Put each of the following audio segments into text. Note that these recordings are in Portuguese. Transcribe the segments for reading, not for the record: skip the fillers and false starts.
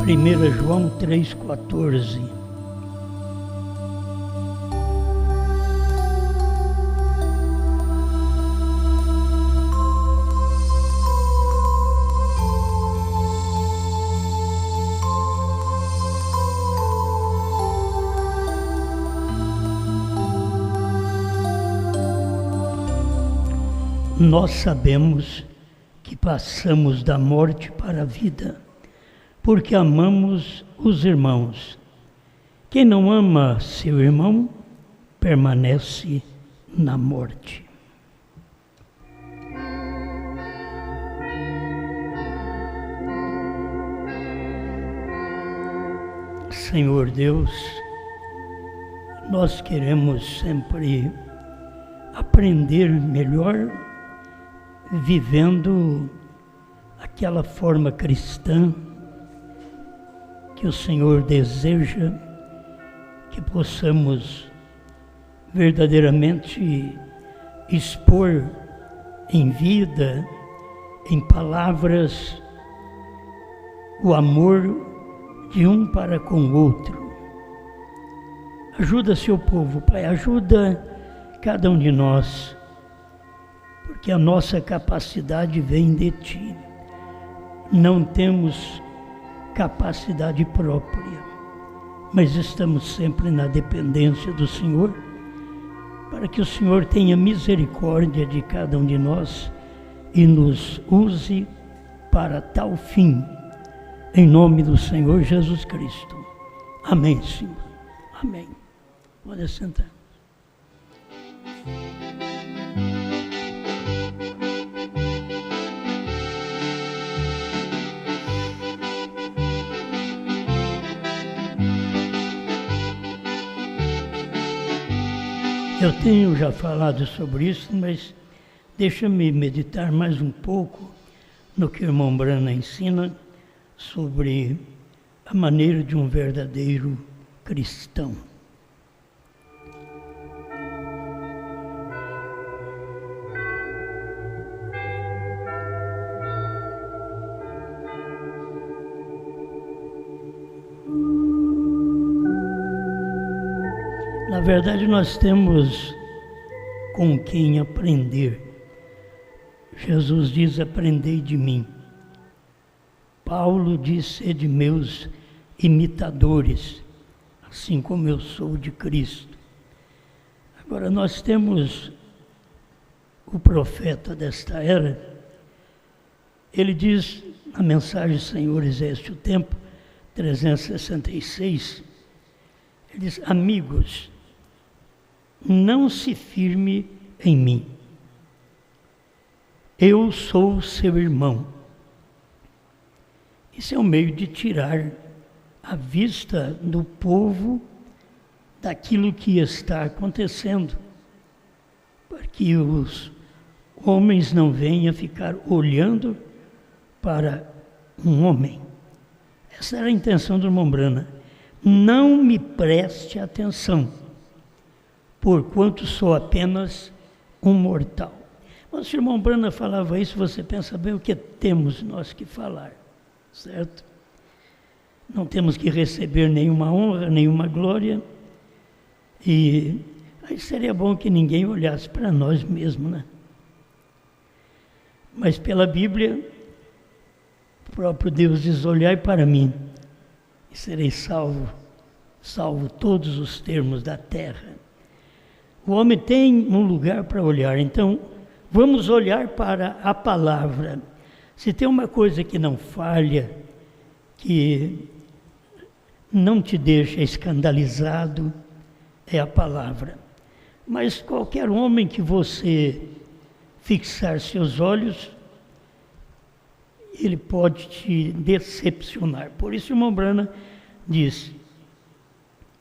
1 João 3,14. Nós sabemos que passamos da morte para a vida, porque amamos os irmãos. Quem não ama seu irmão, permanece na morte. Senhor Deus, nós queremos sempre aprender melhor, vivendo aquela forma cristã que o Senhor deseja que possamos verdadeiramente expor em vida, em palavras, o amor de um para com o outro. Ajuda seu povo, Pai, ajuda cada um de nós, porque a nossa capacidade vem de Ti. Não temos capacidade própria, mas estamos sempre na dependência do Senhor, para que o Senhor tenha misericórdia de cada um de nós e nos use para tal fim, em nome do Senhor Jesus Cristo. Amém, Senhor. Amém. Pode sentar. Eu tenho já falado sobre isso, mas deixa-me meditar mais um pouco no que o irmão Brana ensina sobre a maneira de um verdadeiro cristão. Na verdade, nós temos com quem aprender. Jesus diz: aprendei de mim. Paulo diz: sede meus imitadores, assim como eu sou de Cristo. Agora, nós temos o profeta desta era. Ele diz na mensagem Senhores, este o tempo, 366, ele diz: amigos, não se firme em mim. Eu sou seu irmão. Isso é um meio de tirar a vista do povo daquilo que está acontecendo, para que os homens não venham ficar olhando para um homem. Essa era a intenção do irmão Brana. Não me preste atenção, porquanto sou apenas um mortal. Mas se o irmão Brana falava isso, você pensa bem o que temos nós que falar, certo? Não temos que receber nenhuma honra, nenhuma glória, e aí seria bom que ninguém olhasse para nós mesmos, né? Mas pela Bíblia, o próprio Deus diz: olhai para mim, e serei salvo todos os termos da terra. O homem tem um lugar para olhar, então vamos olhar para a palavra. Se tem uma coisa que não falha, que não te deixa escandalizado, é a palavra. Mas qualquer homem que você fixar seus olhos, ele pode te decepcionar. Por isso o irmão Brana diz: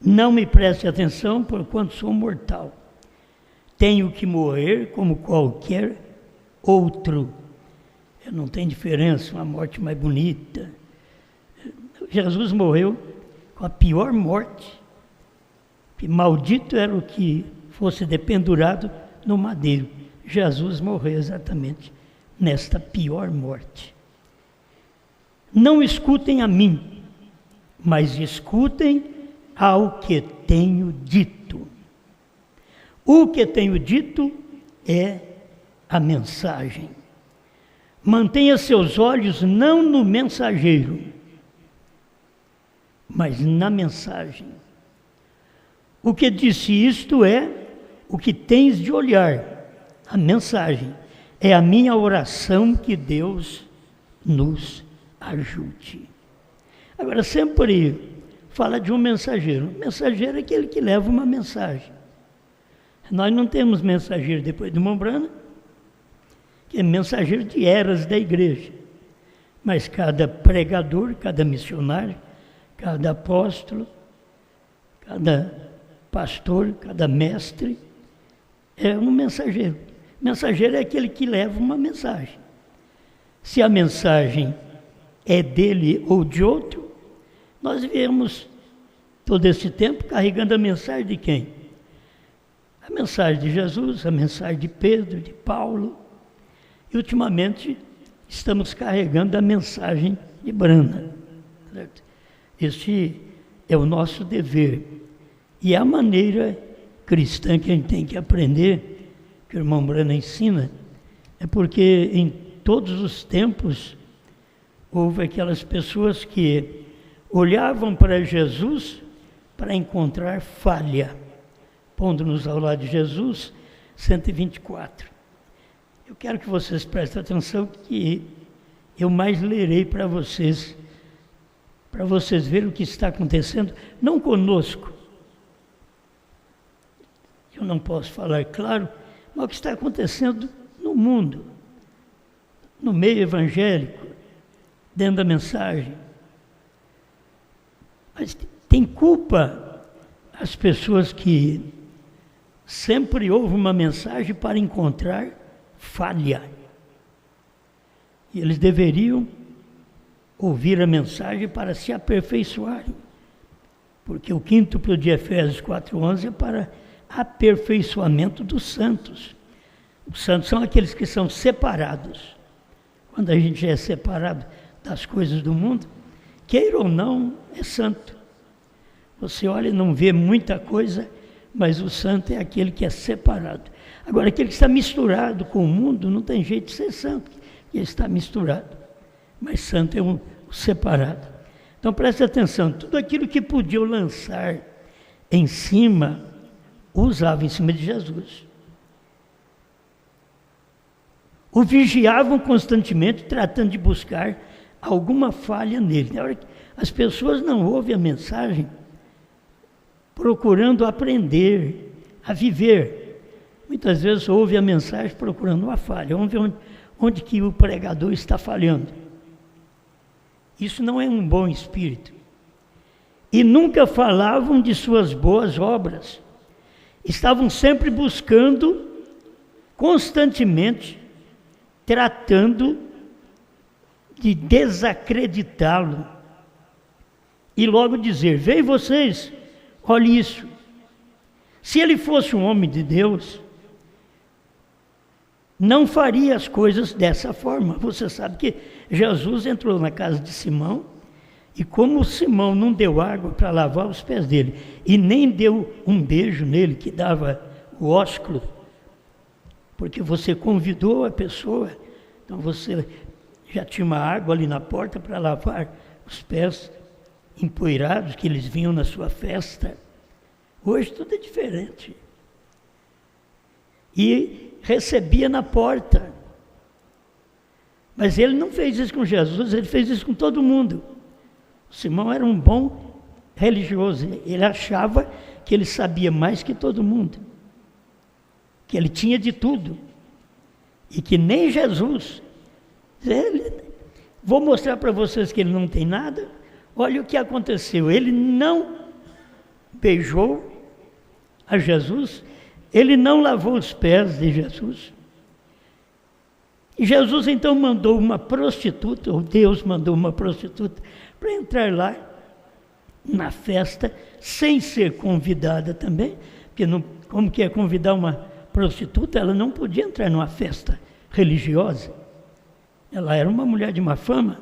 não me preste atenção, porquanto sou mortal. Tenho que morrer como qualquer outro. Não tem diferença, uma morte mais bonita. Jesus morreu com a pior morte. E maldito era o que fosse dependurado no madeiro. Jesus morreu exatamente nesta pior morte. Não escutem a mim, mas escutem ao que tenho dito. O que tenho dito é a mensagem. Mantenha seus olhos não no mensageiro, mas na mensagem. O que disse isto é o que tens de olhar, a mensagem. É a minha oração que Deus nos ajude. Agora, sempre fala de um mensageiro. O mensageiro é aquele que leva uma mensagem. Nós não temos mensageiro depois de Mombrana, que é mensageiro de eras da igreja. Mas cada pregador, cada missionário, cada apóstolo, cada pastor, cada mestre é um mensageiro. Mensageiro é aquele que leva uma mensagem. Se a mensagem é dele ou de outro, nós viemos todo esse tempo carregando a mensagem de quem? A mensagem de Jesus, a mensagem de Pedro, de Paulo. E ultimamente estamos carregando a mensagem de Brana. Certo? Este é o nosso dever. E é a maneira cristã que a gente tem que aprender, que o irmão Brana ensina, é porque em todos os tempos houve aquelas pessoas que olhavam para Jesus para encontrar falha. Pondo-nos ao lado de Jesus, 124. Eu quero que vocês prestem atenção que eu mais lerei para vocês verem o que está acontecendo, não conosco. Eu não posso falar, claro, mas o que está acontecendo no mundo, no meio evangélico, dentro da mensagem. Mas tem culpa as pessoas que sempre ouvem uma mensagem para encontrar falha. E eles deveriam ouvir a mensagem para se aperfeiçoarem. Porque o quíntuplo de Efésios 4:11 é para aperfeiçoamento dos santos. Os santos são aqueles que são separados. Quando a gente é separado das coisas do mundo, queira ou não, é santo. Você olha e não vê muita coisa, mas o santo é aquele que é separado. Agora, aquele que está misturado com o mundo, não tem jeito de ser santo, ele está misturado. Mas santo é o separado. Então, preste atenção, tudo aquilo que podiam lançar em cima, usava em cima de Jesus. O vigiavam constantemente, tratando de buscar alguma falha nele. Na hora que as pessoas não ouvem a mensagem, procurando aprender a viver. Muitas vezes ouve a mensagem procurando uma falha. Vamos ver onde que o pregador está falhando. Isso não é um bom espírito. E nunca falavam de suas boas obras. Estavam sempre buscando, constantemente, tratando de desacreditá-lo. E logo dizer, veem vocês, olhe isso. Se ele fosse um homem de Deus, não faria as coisas dessa forma. Você sabe que Jesus entrou na casa de Simão, e como Simão não deu água para lavar os pés dele, e nem deu um beijo nele, que dava o ósculo, porque você convidou a pessoa, então você já tinha uma água ali na porta para lavar os pés empoeirados que eles vinham na sua festa. Hoje tudo é diferente. E recebia na porta. Mas ele não fez isso com Jesus, ele fez isso com todo mundo. Simão era um bom religioso, ele achava que ele sabia mais que todo mundo, que ele tinha de tudo, e que nem Jesus. Vou mostrar para vocês que ele não tem nada. Olha o que aconteceu, ele não beijou a Jesus, ele não lavou os pés de Jesus. E Jesus então mandou uma prostituta, ou Deus mandou uma prostituta, para entrar lá na festa, sem ser convidada também, porque não, como que é convidar uma prostituta? Ela não podia entrar numa festa religiosa. Ela era uma mulher de má fama,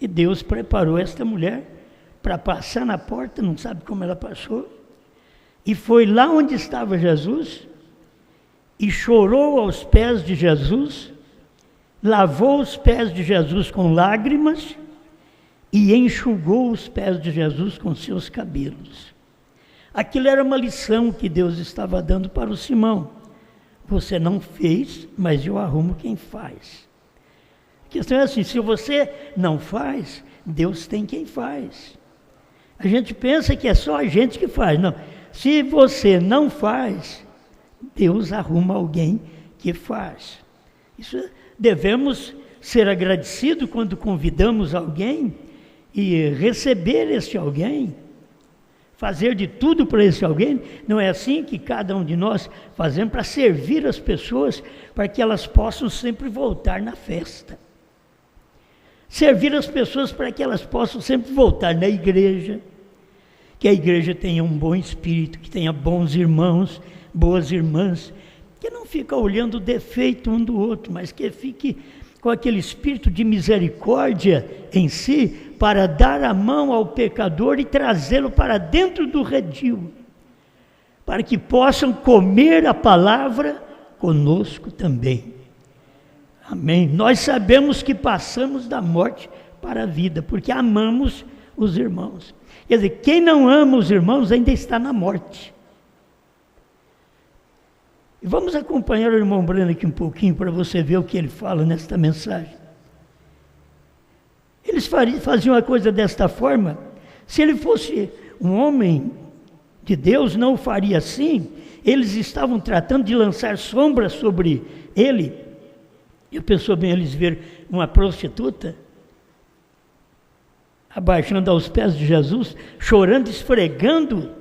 e Deus preparou esta mulher para passar na porta, não sabe como ela passou, e foi lá onde estava Jesus, e chorou aos pés de Jesus, lavou os pés de Jesus com lágrimas, e enxugou os pés de Jesus com seus cabelos. Aquilo era uma lição que Deus estava dando para o Simão. Você não fez, mas eu arrumo quem faz. A questão é assim, se você não faz, Deus tem quem faz. A gente pensa que é só a gente que faz. Não, se você não faz, Deus arruma alguém que faz. Isso, devemos ser agradecidos quando convidamos alguém e receber esse alguém, fazer de tudo para esse alguém. Não é assim que cada um de nós fazemos para servir as pessoas, para que elas possam sempre voltar na festa. Servir as pessoas para que elas possam sempre voltar na igreja, que a igreja tenha um bom espírito, que tenha bons irmãos, boas irmãs, que não fica olhando o defeito um do outro, mas que fique com aquele espírito de misericórdia em si, para dar a mão ao pecador e trazê-lo para dentro do redil, para que possam comer a palavra conosco também. Amém. Nós sabemos que passamos da morte para a vida, porque amamos os irmãos. Quer dizer, quem não ama os irmãos ainda está na morte. E vamos acompanhar o irmão Breno aqui um pouquinho, para você ver o que ele fala nesta mensagem. Eles faziam a coisa desta forma. Se ele fosse um homem de Deus, não o faria assim. Eles estavam tratando de lançar sombras sobre ele. E pensou bem eles ver uma prostituta abaixando aos pés de Jesus, chorando, esfregando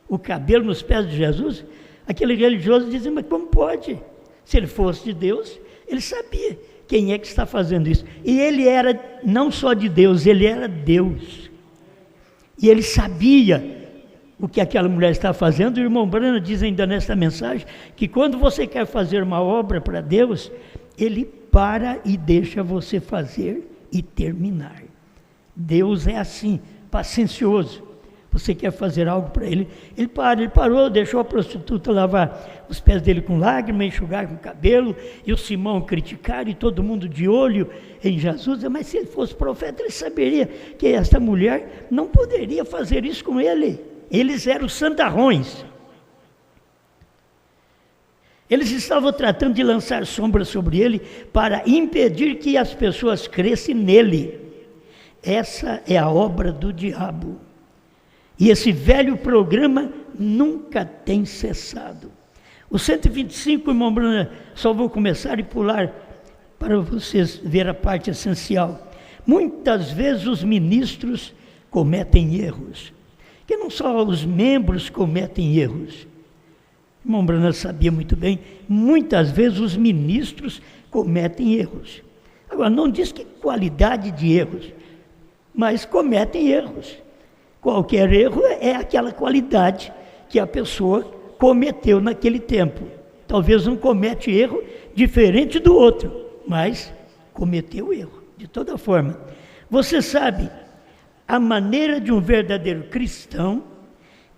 o cabelo nos pés de Jesus. Aquele religioso dizia, mas como pode? Se ele fosse de Deus, ele sabia quem é que está fazendo isso. E ele era não só de Deus, ele era Deus. E ele sabia o que aquela mulher estava fazendo. O irmão Brana diz ainda nesta mensagem, que quando você quer fazer uma obra para Deus, Ele para e deixa você fazer e terminar. Deus é assim, paciencioso. Você quer fazer algo para Ele, Ele parou, deixou a prostituta lavar os pés dele com lágrimas, enxugar com o cabelo, e o Simão criticar, e todo mundo de olho em Jesus. Mas se ele fosse profeta, ele saberia que esta mulher não poderia fazer isso com ele. Eles eram santarrões. Eles estavam tratando de lançar sombra sobre ele para impedir que as pessoas crescem nele. Essa é a obra do diabo. E esse velho programa nunca tem cessado. O 125, irmão Bruno, só vou começar e pular para vocês ver a parte essencial. Muitas vezes os ministros cometem erros. Que não só os membros cometem erros. O irmão Bruno sabia muito bem, muitas vezes os ministros cometem erros. Agora, não diz que qualidade de erros, mas cometem erros. Qualquer erro é aquela qualidade que a pessoa cometeu naquele tempo. Talvez não comete erro diferente do outro, mas cometeu erro, de toda forma. Você sabe, a maneira de um verdadeiro cristão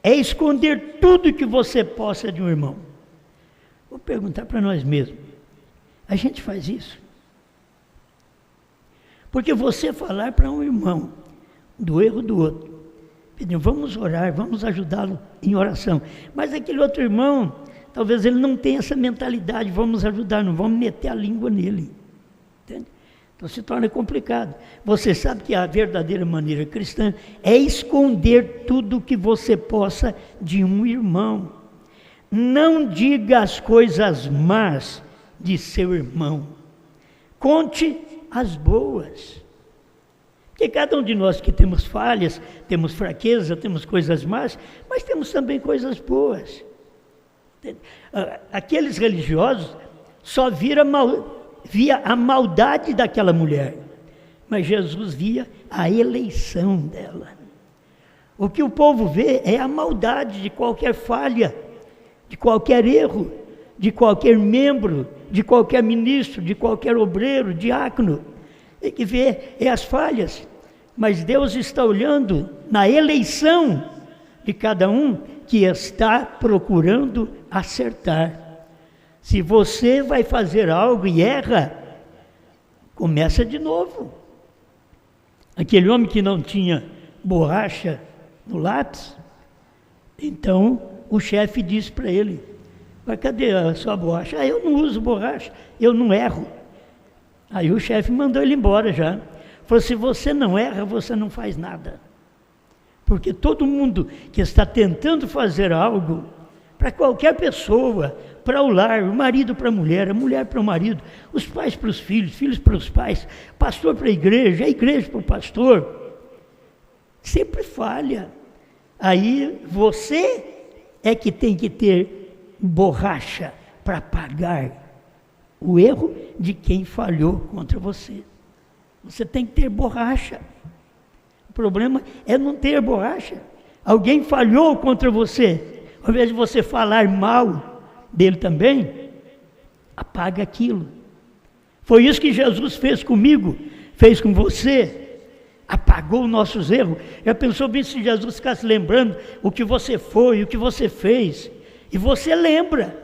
é esconder tudo que você possa de um irmão. Vou perguntar para nós mesmos, a gente faz isso? Porque você falar para um irmão do erro do outro, vamos orar, vamos ajudá-lo em oração. Mas aquele outro irmão, talvez ele não tenha essa mentalidade, vamos ajudar, não vamos meter a língua nele. Entende? Então se torna complicado. Você sabe que a verdadeira maneira cristã é esconder tudo que você possa de um irmão. Não diga as coisas más de seu irmão. Conte as boas. Porque cada um de nós que temos falhas, temos fraqueza, temos coisas más, mas temos também coisas boas. Aqueles religiosos só via a maldade daquela mulher, mas Jesus via a eleição dela. O que o povo vê é a maldade de qualquer falha, de qualquer erro, de qualquer membro, de qualquer ministro, de qualquer obreiro, diácono. Tem que ver as falhas. Mas Deus está olhando na eleição de cada um que está procurando acertar. Se você vai fazer algo e erra, começa de novo. Aquele homem que não tinha borracha no lápis, então o chefe disse para ele: mas cadê a sua borracha? Ah, eu não uso borracha, eu não erro. Aí o chefe mandou ele embora já. Falou: se você não erra, você não faz nada. Porque todo mundo que está tentando fazer algo, para qualquer pessoa, para o lar, o marido para a mulher para o marido, os pais para os filhos, filhos para os pais, pastor para a igreja para o pastor, sempre falha. Aí você é que tem que ter borracha para pagar o erro de quem falhou contra você. Você tem que ter borracha. O problema é não ter borracha. Alguém falhou contra você, ao invés de você falar mal dele também, apaga aquilo. Foi isso que Jesus fez comigo, fez com você, apagou nossos erros. Já pensou bem se Jesus ficasse lembrando o que você foi, o que você fez, e você lembra,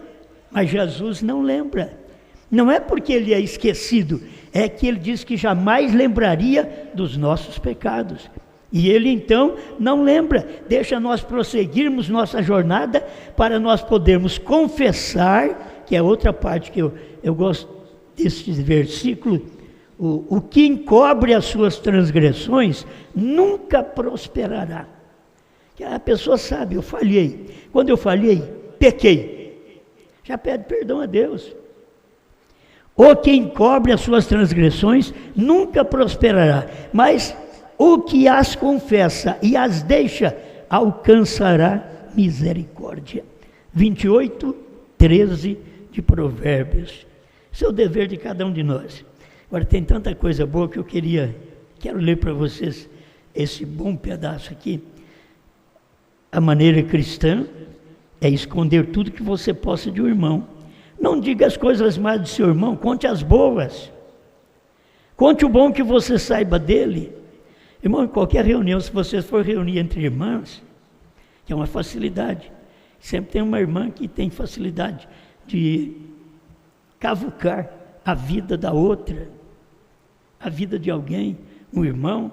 mas Jesus não lembra. Não é porque ele é esquecido, é que ele diz que jamais lembraria dos nossos pecados. E ele então não lembra, deixa nós prosseguirmos nossa jornada para nós podermos confessar, que é outra parte que eu gosto desse versículo, o que encobre as suas transgressões nunca prosperará. Que a pessoa sabe, eu falhei, quando eu falhei, pequei, já pede perdão a Deus. O que encobre as suas transgressões nunca prosperará, mas o que as confessa e as deixa, alcançará misericórdia. 28:13 de Provérbios. Esse é o dever de cada um de nós. Agora tem tanta coisa boa que eu quero ler para vocês esse bom pedaço aqui. A maneira cristã é esconder tudo que você possa de um irmão. Não diga as coisas más de seu irmão, conte as boas. Conte o bom que você saiba dele. Irmão, em qualquer reunião, se você for reunir entre irmãs, que é uma facilidade, sempre tem uma irmã que tem facilidade de cavucar a vida da outra, a vida de alguém, um irmão.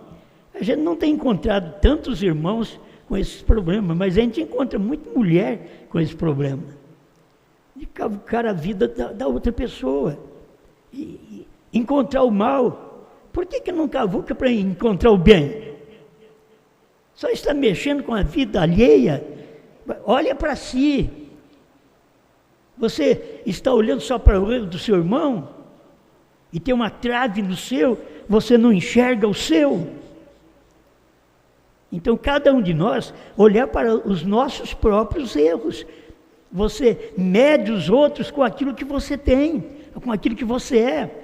A gente não tem encontrado tantos irmãos com esses problemas, mas a gente encontra muita mulher com esse problema, de cavucar a vida da outra pessoa, e encontrar o mal. Por que não cavuca para encontrar o bem? Só está mexendo com a vida alheia. Olha para si. Você está olhando só para o erro do seu irmão? E tem uma trave no seu, você não enxerga o seu? Então cada um de nós olhar para os nossos próprios erros. Você mede os outros com aquilo que você tem, com aquilo que você é.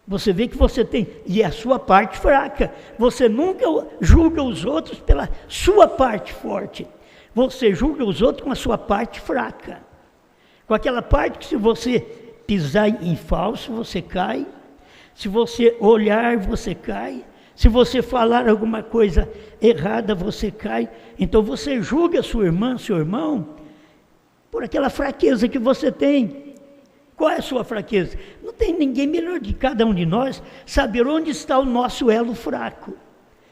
Você vê que você tem, e é a sua parte fraca. Você nunca julga os outros pela sua parte forte. Você julga os outros com a sua parte fraca. Com aquela parte que se você pisar em falso, você cai. Se você olhar, você cai. Se você falar alguma coisa errada, você cai. Então você julga sua irmã, seu irmão, por aquela fraqueza que você tem. Qual é a sua fraqueza? Não tem ninguém melhor que cada um de nós saber onde está o nosso elo fraco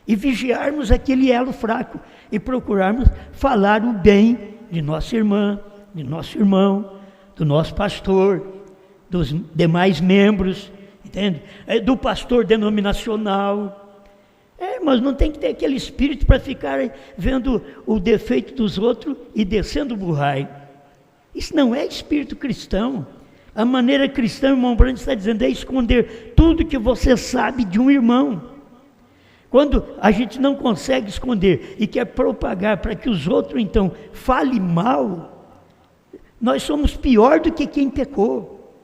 e vigiarmos aquele elo fraco e procurarmos falar o bem de nossa irmã, de nosso irmão, do nosso pastor, dos demais membros, entende? Do pastor denominacional. Mas não tem que ter aquele espírito para ficar vendo o defeito dos outros e descendo o burrai. Isso não é espírito cristão. A maneira cristã, irmão Brandt está dizendo, é esconder tudo que você sabe de um irmão. Quando a gente não consegue esconder e quer propagar para que os outros, então, falem mal, nós somos pior do que quem pecou,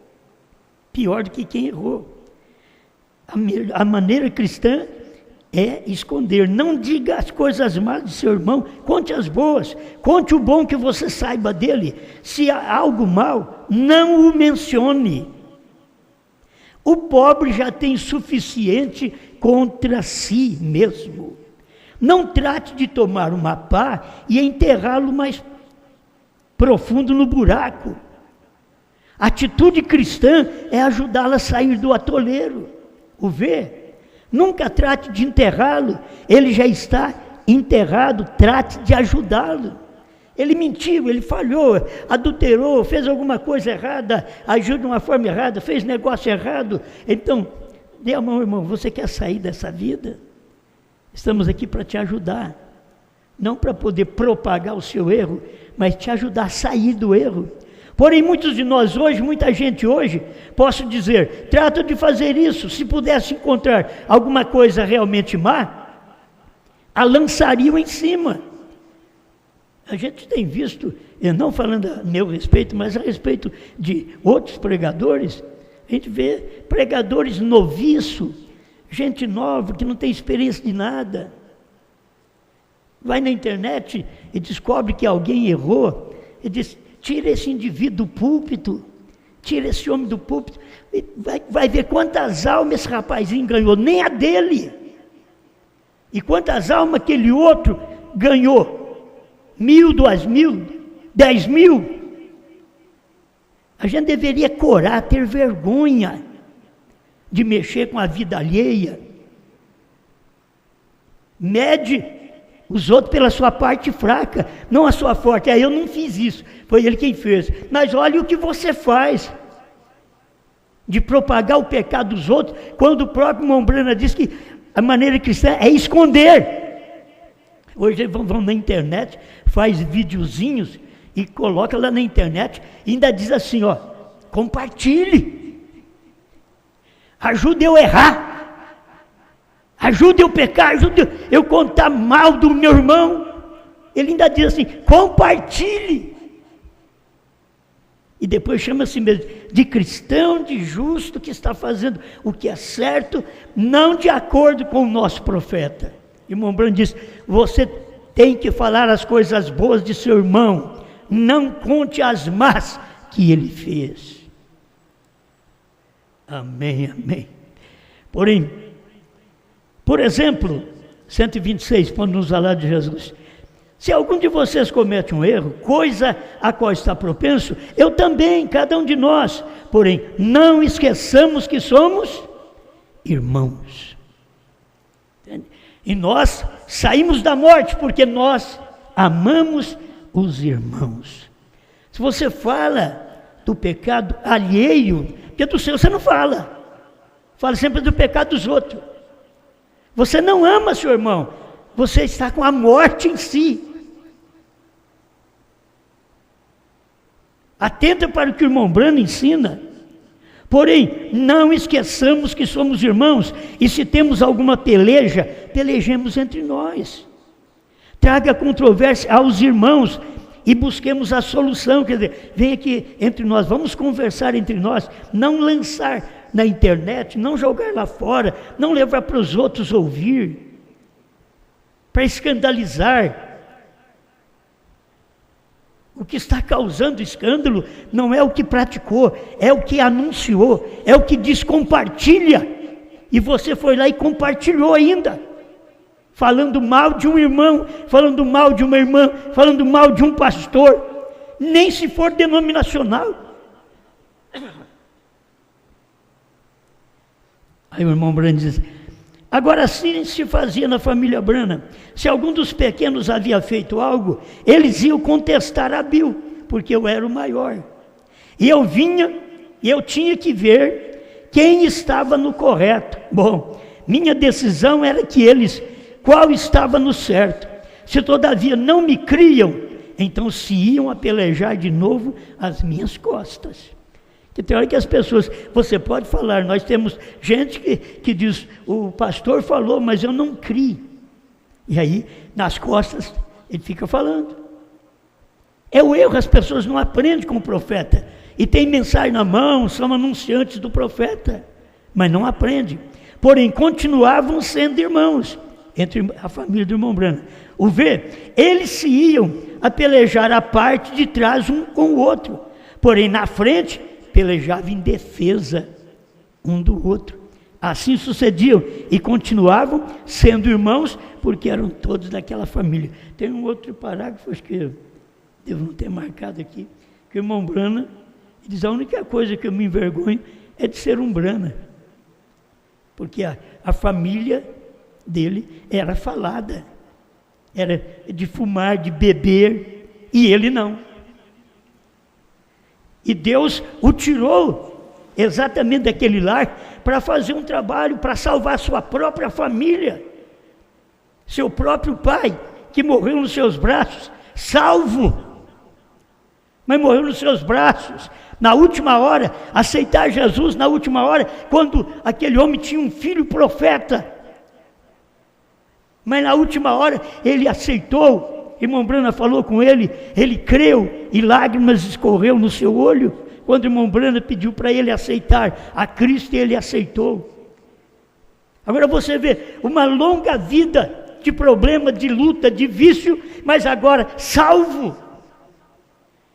pior do que quem errou. A maneira cristã é esconder. Não diga as coisas más de seu irmão, conte as boas, conte o bom que você saiba dele. Se há algo mal, não o mencione. O pobre já tem suficiente contra si mesmo. Não trate de tomar uma pá e enterrá-lo mais profundo no buraco. A atitude cristã é ajudá-lo a sair do atoleiro. O vê? Nunca trate de enterrá-lo, ele já está enterrado, trate de ajudá-lo. Ele mentiu, ele falhou, adulterou, fez alguma coisa errada, agiu de uma forma errada, fez negócio errado. Então, dê a mão, irmão, você quer sair dessa vida? Estamos aqui para te ajudar. Não para poder propagar o seu erro, mas te ajudar a sair do erro. Porém, muitos de nós hoje, muita gente hoje, posso dizer, trata de fazer isso, se pudesse encontrar alguma coisa realmente má, a lançariam em cima. A gente tem visto, eu não falando a meu respeito, mas a respeito de outros pregadores, a gente vê pregadores noviços, gente nova que não tem experiência de nada. Vai na internet e descobre que alguém errou, e diz, tira esse indivíduo do púlpito, tira esse homem do púlpito, e vai ver quantas almas esse rapazinho ganhou, nem a dele. E quantas almas aquele outro ganhou? 1.000, 2.000, 10.000. A gente deveria corar, ter vergonha de mexer com a vida alheia. Mede os outros pela sua parte fraca, não a sua forte. Eu não fiz isso, foi ele quem fez. Mas olha o que você faz, de propagar o pecado dos outros, quando o próprio Mombrana diz que a maneira cristã é esconder. Hoje eles vão na internet, faz videozinhos e coloca lá na internet, e ainda diz assim, ó, compartilhe, ajude eu a errar, ajude eu a pecar, ajude eu contar mal do meu irmão. Ele ainda diz assim, compartilhe. E depois chama assim mesmo, de cristão, de justo, que está fazendo o que é certo, não de acordo com o nosso profeta. E Mombrana diz, você tem que falar as coisas boas de seu irmão, não conte as más que ele fez. Amém, amém. Porém, por exemplo, 126, quando nos falar de Jesus, se algum de vocês comete um erro, coisa a qual está propenso, eu também, cada um de nós, porém, não esqueçamos que somos irmãos. E nós saímos da morte porque nós amamos os irmãos. Se você fala do pecado alheio, porque do seu você não fala. Fala sempre do pecado dos outros. Você não ama seu irmão, você está com a morte em si. Atenta para o que o irmão Brano ensina. Porém, não esqueçamos que somos irmãos, e se temos alguma peleja, pelejemos entre nós. Traga controvérsia aos irmãos e busquemos a solução. Quer dizer, vem aqui entre nós, vamos conversar entre nós, não lançar na internet, não jogar lá fora, não levar para os outros ouvir, para escandalizar. O que está causando escândalo não é o que praticou, é o que anunciou, é o que diz compartilha, e você foi lá e compartilhou ainda, falando mal de um irmão, falando mal de uma irmã, falando mal de um pastor, nem se for denominacional. Aí o irmão Brano diz, agora assim se fazia na família Brana. Se algum dos pequenos havia feito algo, eles iam contestar a Bill, porque eu era o maior. E eu vinha, e eu tinha que ver quem estava no correto. Bom, minha decisão era que eles, qual estava no certo. Se todavia não me criam, então se iam a pelejar de novo às minhas costas. Que tem hora que as pessoas, você pode falar, nós temos gente que diz, o pastor falou, mas eu não criei. E aí, nas costas, ele fica falando. É o erro, as pessoas não aprendem com o profeta. E tem mensagem na mão, são anunciantes do profeta, mas não aprendem. Porém, continuavam sendo irmãos, entre a família do irmão Brana. O ver, eles se iam a pelejar a parte de trás um com o outro. Porém, na frente, pelejava em defesa um do outro. Assim sucediam e continuavam sendo irmãos, porque eram todos daquela família. Tem um outro parágrafo, acho que eu devo não ter marcado aqui, que o irmão Brana diz: a única coisa que eu me envergonho é de ser um Brana, porque a família dele era falada, era de fumar, de beber, e ele não. E Deus o tirou exatamente daquele lar para fazer um trabalho, para salvar sua própria família. Seu próprio pai, que morreu nos seus braços, salvo, mas morreu nos seus braços. Na última hora, aceitar Jesus na última hora, quando aquele homem tinha um filho profeta. Mas na última hora, ele aceitou. Irmão Brana falou com ele, ele creu e lágrimas escorreu no seu olho. Quando o irmão Brana pediu para ele aceitar a Cristo, ele aceitou. Agora você vê uma longa vida de problema, de luta, de vício, mas agora salvo.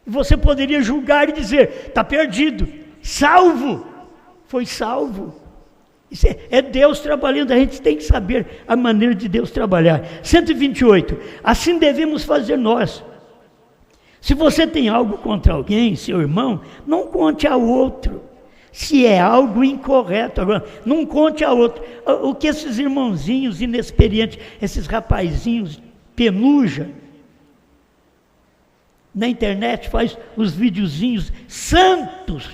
Você poderia julgar e dizer: está perdido. Salvo, foi salvo. Isso é Deus trabalhando, a gente tem que saber a maneira de Deus trabalhar. 128, assim devemos fazer nós. Se você tem algo contra alguém, seu irmão, não conte ao outro. Se é algo incorreto, agora, não conte ao outro. O que esses irmãozinhos inexperientes, esses rapazinhos penuja, na internet faz os videozinhos santos,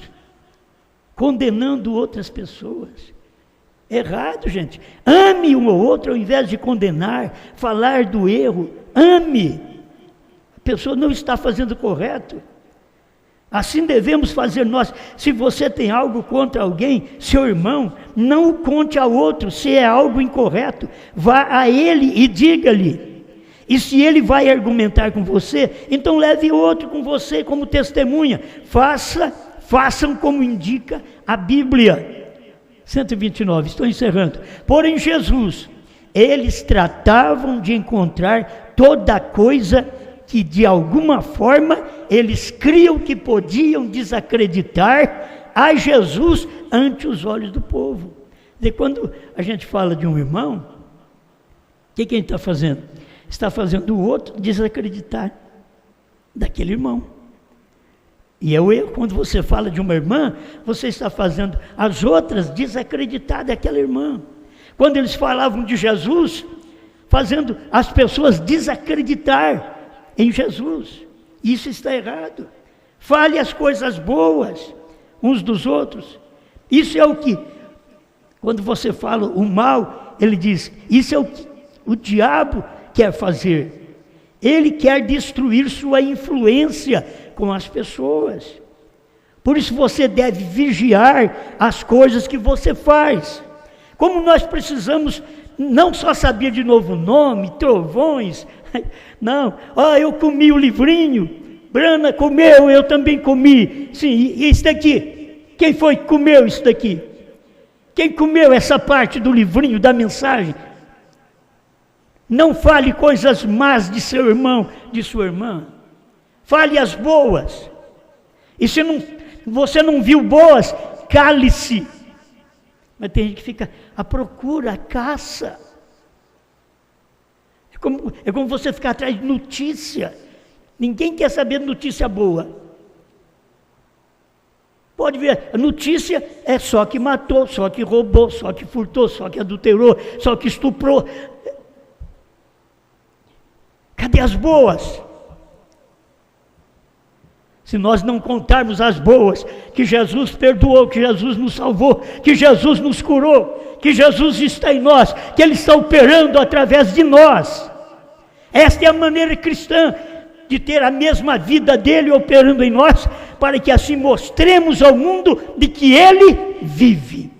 condenando outras pessoas. Errado, gente. Ame um ou outro ao invés de condenar, falar do erro. Ame. A pessoa não está fazendo correto. Assim devemos fazer nós. Se você tem algo contra alguém, seu irmão, não o conte ao outro. Se é algo incorreto, vá a ele e diga-lhe. E se ele vai argumentar com você, então leve outro com você como testemunha. Façam como indica a Bíblia. 129, estou encerrando. Porém Jesus, eles tratavam de encontrar toda coisa que de alguma forma eles criam que podiam desacreditar a Jesus ante os olhos do povo. E quando a gente fala de um irmão, o que ele está fazendo? Está fazendo o outro desacreditar daquele irmão. E é o erro, quando você fala de uma irmã, você está fazendo as outras desacreditar daquela irmã. Quando eles falavam de Jesus, fazendo as pessoas desacreditar em Jesus. Isso está errado. Fale as coisas boas uns dos outros. Isso é o que, quando você fala o mal, ele diz, isso é o que o diabo quer fazer. Ele quer destruir sua influência com as pessoas. Por isso você deve vigiar as coisas que você faz. Como nós precisamos não só saber de novo nome, trovões, não, eu comi o livrinho, Brana comeu, eu também comi. Sim, e isso daqui? Quem foi que comeu isso daqui? Quem comeu essa parte do livrinho, da mensagem? Não fale coisas más de seu irmão, de sua irmã. Fale as boas. E se você não viu boas, cale-se. Mas tem gente que fica à procura, à caça. É como você ficar atrás de notícia. Ninguém quer saber de notícia boa. Pode ver, a notícia é só que matou, só que roubou, só que furtou, só que adulterou, só que estuprou. Cadê as boas? Se nós não contarmos as boas, que Jesus perdoou, que Jesus nos salvou, que Jesus nos curou, que Jesus está em nós, que Ele está operando através de nós. Esta é a maneira cristã de ter a mesma vida dele operando em nós, para que assim mostremos ao mundo de que Ele vive.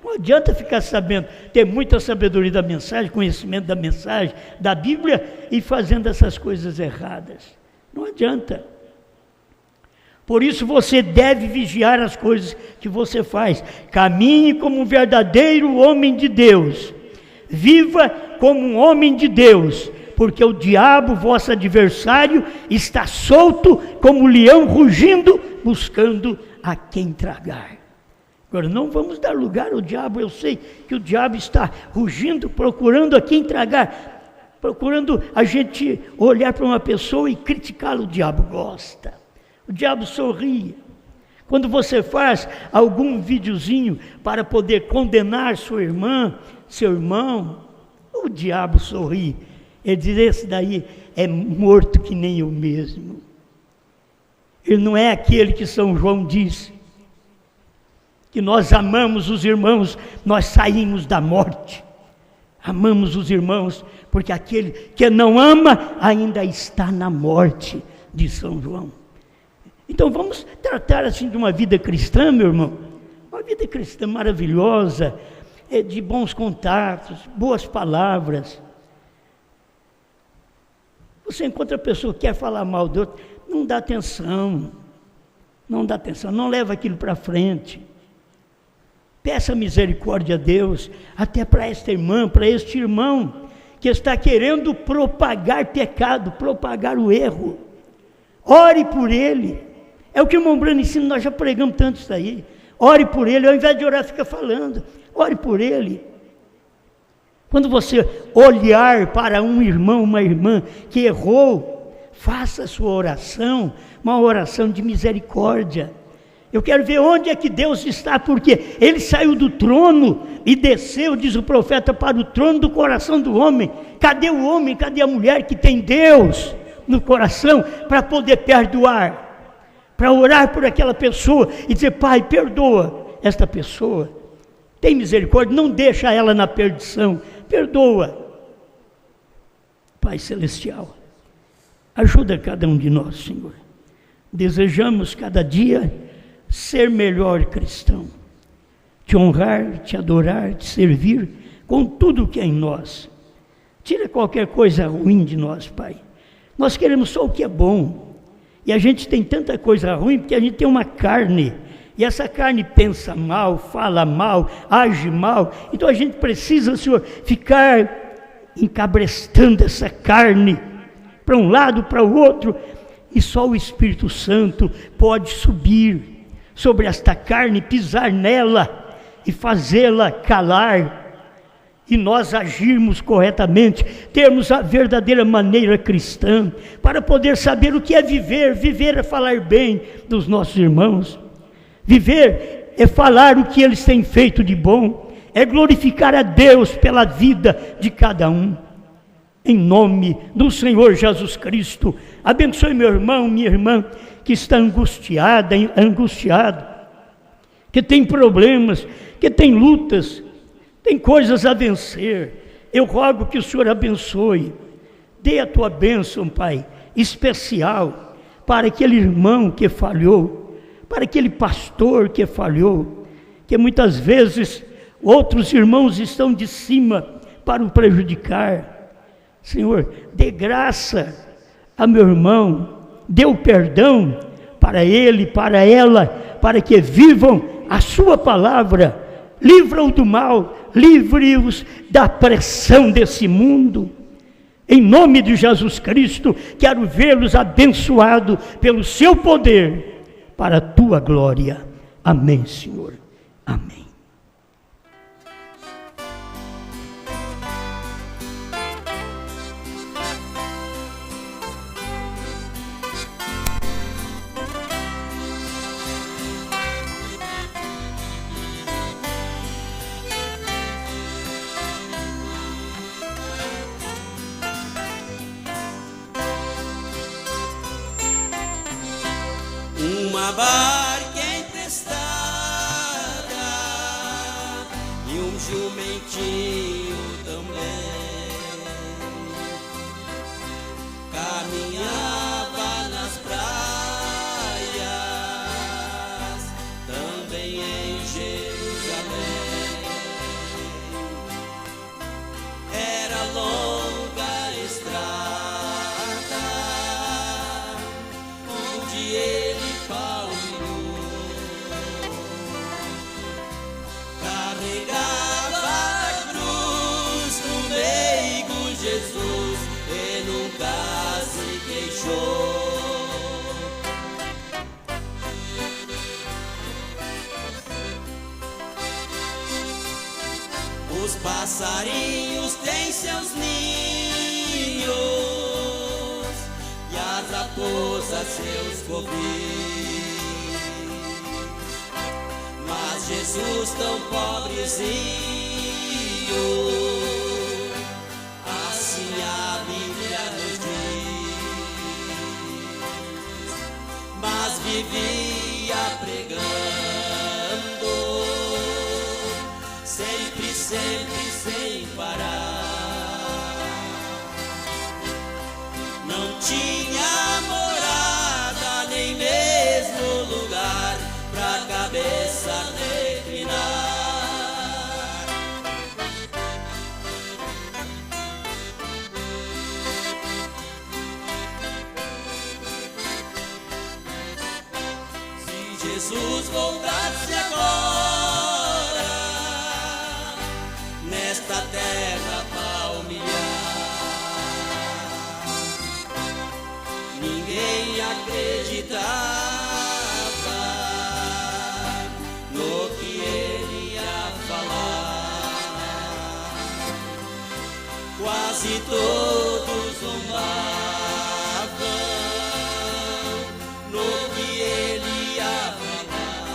Não adianta ficar sabendo, ter muita sabedoria da mensagem, conhecimento da mensagem, da Bíblia, e fazendo essas coisas erradas. Não adianta. Por isso você deve vigiar as coisas que você faz. Caminhe como um verdadeiro homem de Deus. Viva como um homem de Deus, porque o diabo, vosso adversário, está solto como um leão rugindo, buscando a quem tragar. Agora, não vamos dar lugar ao diabo. Eu sei que o diabo está rugindo, procurando a quem tragar, procurando a gente olhar para uma pessoa e criticá-lo. O diabo gosta, o diabo sorri. Quando você faz algum videozinho para poder condenar sua irmã, seu irmão, o diabo sorri. Ele diz: esse daí é morto que nem eu mesmo. Ele não é aquele que São João diz, que nós amamos os irmãos, nós saímos da morte. Amamos os irmãos, porque aquele que não ama ainda está na morte, de São João. Então vamos tratar assim de uma vida cristã, meu irmão, uma vida cristã maravilhosa, de bons contatos, boas palavras. Você encontra a pessoa que quer falar mal do outro, não dá atenção, não leva aquilo para frente. Peça misericórdia a Deus, até para esta irmã, para este irmão, que está querendo propagar pecado, propagar o erro. Ore por ele. É o que o irmão Brano ensina, nós já pregamos tanto isso aí. Ore por ele, ao invés de orar, fica falando. Ore por ele. Quando você olhar para um irmão, uma irmã que errou, faça a sua oração, uma oração de misericórdia. Eu quero ver onde é que Deus está, porque Ele saiu do trono e desceu, diz o profeta, para o trono do coração do homem. Cadê o homem, cadê a mulher que tem Deus no coração para poder perdoar? Para orar por aquela pessoa e dizer: Pai, perdoa esta pessoa. Tem misericórdia, não deixa ela na perdição. Perdoa. Pai Celestial, ajuda cada um de nós, Senhor. Desejamos cada dia ser melhor cristão, te honrar, te adorar, te servir com tudo que é em nós. Tira qualquer coisa ruim de nós, Pai. Nós queremos só o que é bom. E a gente tem tanta coisa ruim porque a gente tem uma carne. E essa carne pensa mal, fala mal, age mal. Então a gente precisa, Senhor, ficar encabrestando essa carne para um lado, para o outro. E só o Espírito Santo pode subir sobre esta carne, pisar nela e fazê-la calar. E nós agirmos corretamente, termos a verdadeira maneira cristã, para poder saber o que é viver. Viver é falar bem dos nossos irmãos. Viver é falar o que eles têm feito de bom, é glorificar a Deus pela vida de cada um. Em nome do Senhor Jesus Cristo, abençoe meu irmão, minha irmã, que está angustiado, que tem problemas, que tem lutas, tem coisas a vencer. Eu rogo que o Senhor abençoe, dê a tua bênção, Pai, especial, para aquele irmão que falhou, para aquele pastor que falhou, que muitas vezes outros irmãos estão de cima para o prejudicar. Senhor, dê graça a meu irmão, dê o perdão para ele, para ela, para que vivam a sua palavra. Livra-o do mal, livre-os da pressão desse mundo. Em nome de Jesus Cristo, quero vê-los abençoados pelo seu poder, para a tua glória. Amém, Senhor. Amém. Uma barca emprestada e um jumentinho também caminhava nas praias, também em Jerusalém. Era longa estrada onde ele carregava a cruz no meigo Jesus e nunca se queixou. passarinhos têm seus ninhos e as raposas seus covis, mas Jesus tão pobrezinho, assim a Bíblia nos diz, mas vivia pregando, sempre, sempre, sem parar. Não tinha morada, nem mesmo lugar pra cabeça reclinar. Se Jesus voltasse agora nesta terra palmilhar, ninguém acreditava no que ele ia falar. Quase todos zombavam no que ele ia falar.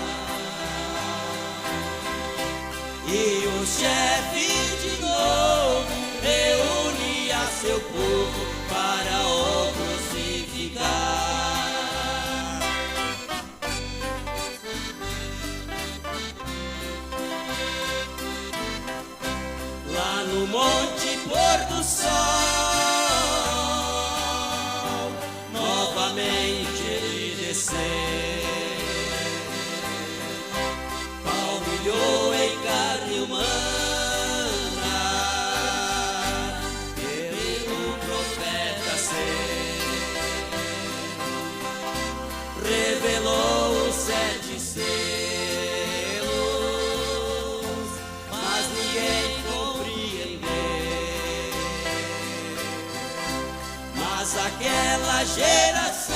E o chefe de novo reunia seu povo para o crucificar. Lá no monte pôr do sol, novamente ele desceu, palmilhou em carne humana, ele o profeta seu, revelou os 7 selos, mas ninguém compreendeu. Mas aquela geração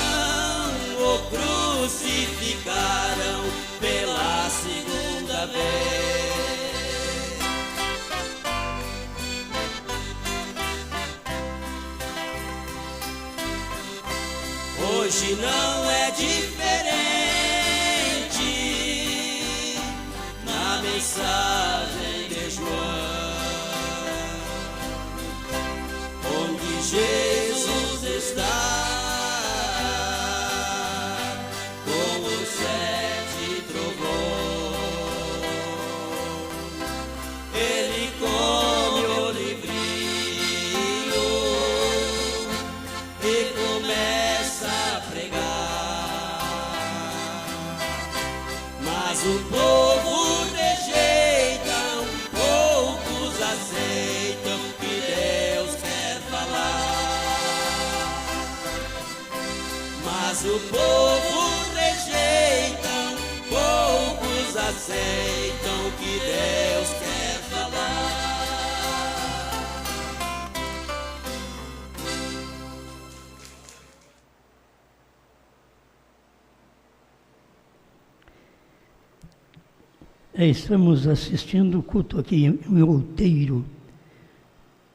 o crucificaram pela segunda vez. Hoje não é diferente na mensagem de João, onde Jesus está com os 7 trovões. Ele come o livrinho e começa a pregar, mas o povo rejeita, poucos aceitam que Deus quer falar. Mas o povo rejeita, poucos aceitam que Deus quer falar. Estamos assistindo o culto aqui em Outeiro.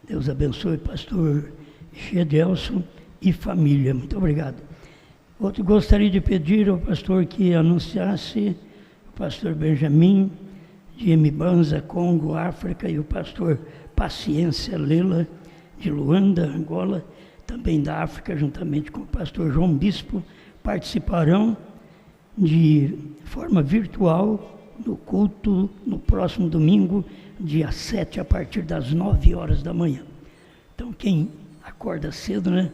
Deus abençoe, pastor Gedelson e família. Muito obrigado. Outro gostaria de pedir ao pastor que anunciasse o pastor Benjamin, de Emibanza, Congo, África, e o pastor Paciência Lela, de Luanda, Angola, também da África, juntamente com o pastor João Bispo, participarão de forma virtual no culto no próximo domingo, dia 7, a partir das 9 horas da manhã. Então, quem acorda cedo, né,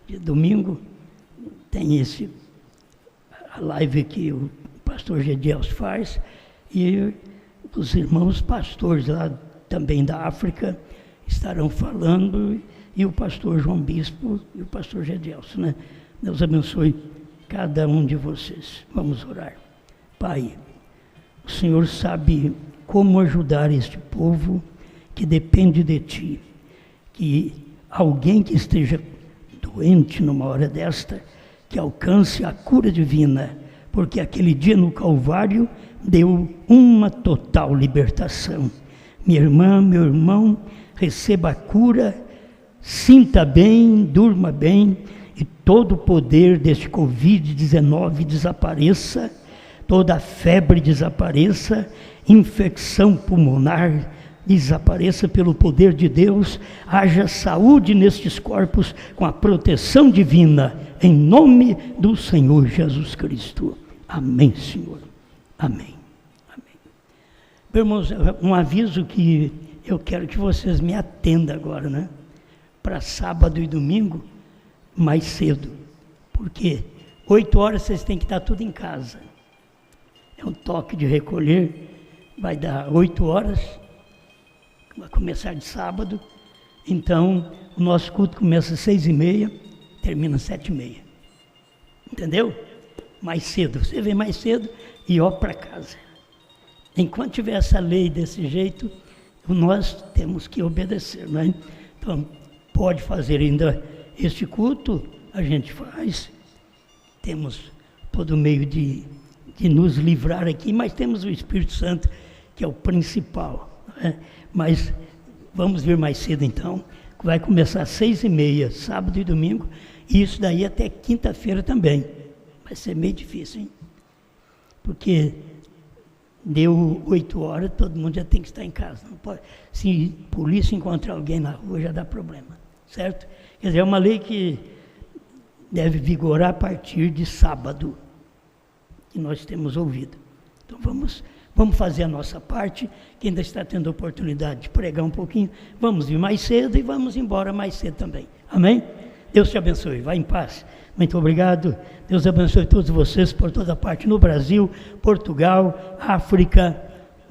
de domingo, tem a live que o pastor Gedelson faz, e os irmãos pastores lá também da África estarão falando, e o pastor João Bispo e o pastor Gedelson, né? Deus abençoe cada um de vocês. Vamos orar. Pai, o Senhor sabe como ajudar este povo que depende de Ti. Que alguém que esteja doente numa hora desta, que alcance a cura divina, porque aquele dia no Calvário deu uma total libertação. minha irmã, meu irmão, receba a cura, sinta bem, durma bem, e todo o poder deste Covid-19 desapareça, toda a febre desapareça, infecção pulmonar desapareça pelo poder de Deus, haja saúde nestes corpos com a proteção divina, em nome do Senhor Jesus Cristo. Amém, Senhor. Amém. Amém. Meus irmãos, um aviso que eu quero que vocês me atendam agora, né? Para sábado e domingo, mais cedo. Porque 8 horas vocês têm que estar tudo em casa. É um toque de recolher, vai dar 8 horas, vai começar de sábado. Então, o nosso culto começa às 6h30, termina às 7h30. Entendeu? Mais cedo. Você vem mais cedo e ó para casa. Enquanto tiver essa lei desse jeito, nós temos que obedecer, não é? Então, pode fazer ainda este culto, a gente faz. Temos todo meio de nos livrar aqui, mas temos o Espírito Santo, que é o principal. Não é? Mas vamos ver mais cedo então, vai começar às 6h30, sábado e domingo, e isso daí até quinta-feira também. Vai ser meio difícil, hein? Porque deu 8 horas, todo mundo já tem que estar em casa. Não pode, se a polícia encontrar alguém na rua, já dá problema, certo? Quer dizer, é uma lei que deve vigorar a partir de sábado, que nós temos ouvido. Então vamos fazer a nossa parte, que ainda está tendo a oportunidade de pregar um pouquinho, vamos ir mais cedo e vamos embora mais cedo também. Amém? Deus te abençoe, vá em paz. Muito obrigado. Deus abençoe todos vocês por toda parte, no Brasil, Portugal, África.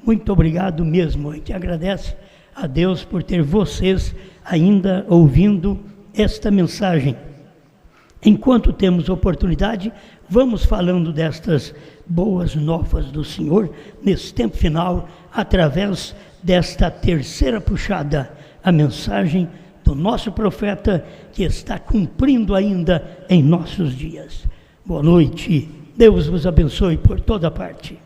Muito obrigado mesmo. A gente agradece a Deus por ter vocês ainda ouvindo esta mensagem. Enquanto temos oportunidade, vamos falando destas boas novas do Senhor, nesse tempo final, através desta terceira puxada, a mensagem do nosso profeta, que está cumprindo ainda em nossos dias. Boa noite, Deus vos abençoe por toda parte.